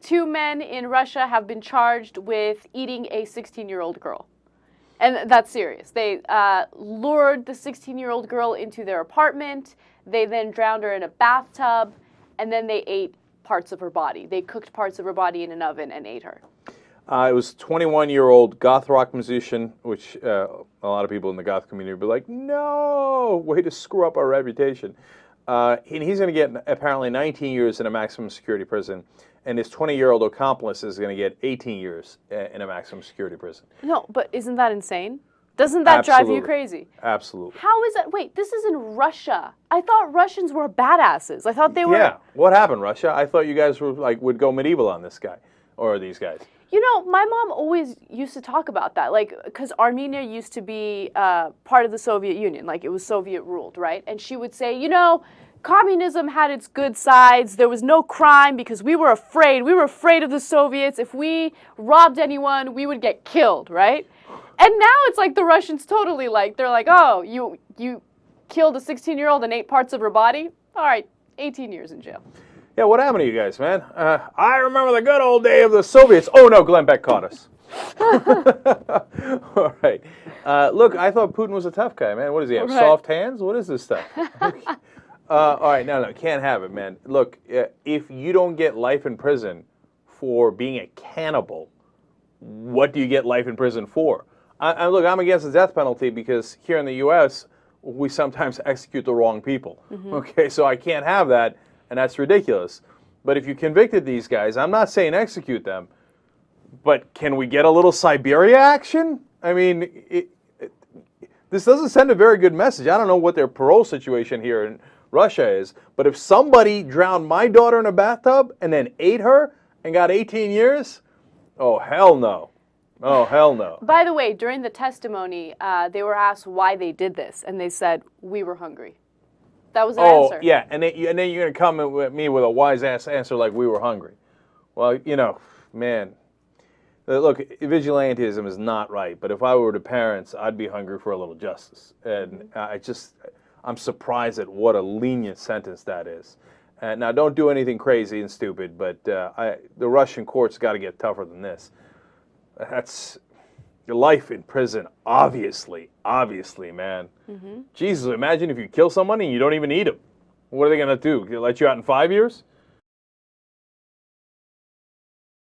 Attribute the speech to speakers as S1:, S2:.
S1: 2 men in Russia have been charged with eating a 16-year-old girl. And that's serious. They lured the 16-year-old girl into their apartment. They then drowned her in a bathtub, and then they ate parts of her body. They cooked parts of her body in an oven and ate her.
S2: It was a 21-year-old goth rock musician, which a lot of people in the goth community would be like, no, way to screw up our reputation. And he's going to get apparently 19 years in a maximum security prison, and his 20-year-old accomplice is going to get 18 years in a maximum security prison.
S1: No, but isn't that insane? Doesn't that drive you crazy?
S2: Absolutely.
S1: How is that? Wait, this is in Russia. I thought Russians were badasses. I thought they were...
S2: Yeah, what happened, Russia? I thought you guys were would go medieval on this guy, or these guys.
S1: You know, my mom always used to talk about that, because Armenia used to be part of the Soviet Union, it was Soviet ruled, right? And she would say, communism had its good sides. There was no crime because we were afraid. We were afraid of the Soviets. If we robbed anyone, we would get killed, right? And now it's like the Russians totally they're like, oh, you killed a 16-year-old and ate parts of her body? All right, 18 years in jail.
S2: Yeah, what happened to you guys, man? I remember the good old day of the Soviets. Oh, no, Glenn Beck caught us. All right. Look, I thought Putin was a tough guy, man. What does he have, soft hands? What is this stuff? All right, no, can't have it, man. Look, if you don't get life in prison for being a cannibal, what do you get life in prison for? Look, I'm against the death penalty because here in the U.S., we sometimes execute the wrong people. Mm-hmm. Okay, so I can't have that, and that's ridiculous. But if you convicted these guys, I'm not saying execute them, but can we get a little Siberia action? I mean, this doesn't send a very good message. I don't know what their parole situation here in Russia is, but if somebody drowned my daughter in a bathtub and then ate her and got 18 years, oh, hell no. Oh, hell no.
S1: By the way, during the testimony, they were asked why they did this, and they said, we were hungry. That was their answer. Oh,
S2: yeah, and then you're going to come at me with a wise-ass answer like we were hungry. Well, man, look, vigilantism is not right, but if I were the parents, I'd be hungry for a little justice. And I'm surprised at what a lenient sentence that is. Now, don't do anything crazy and stupid, but the Russian courts got to get tougher than this. That's your life in prison, obviously, man. Mm-hmm. Jesus, imagine if you kill someone and you don't even eat them. What are they going to do? Let you out in 5 years?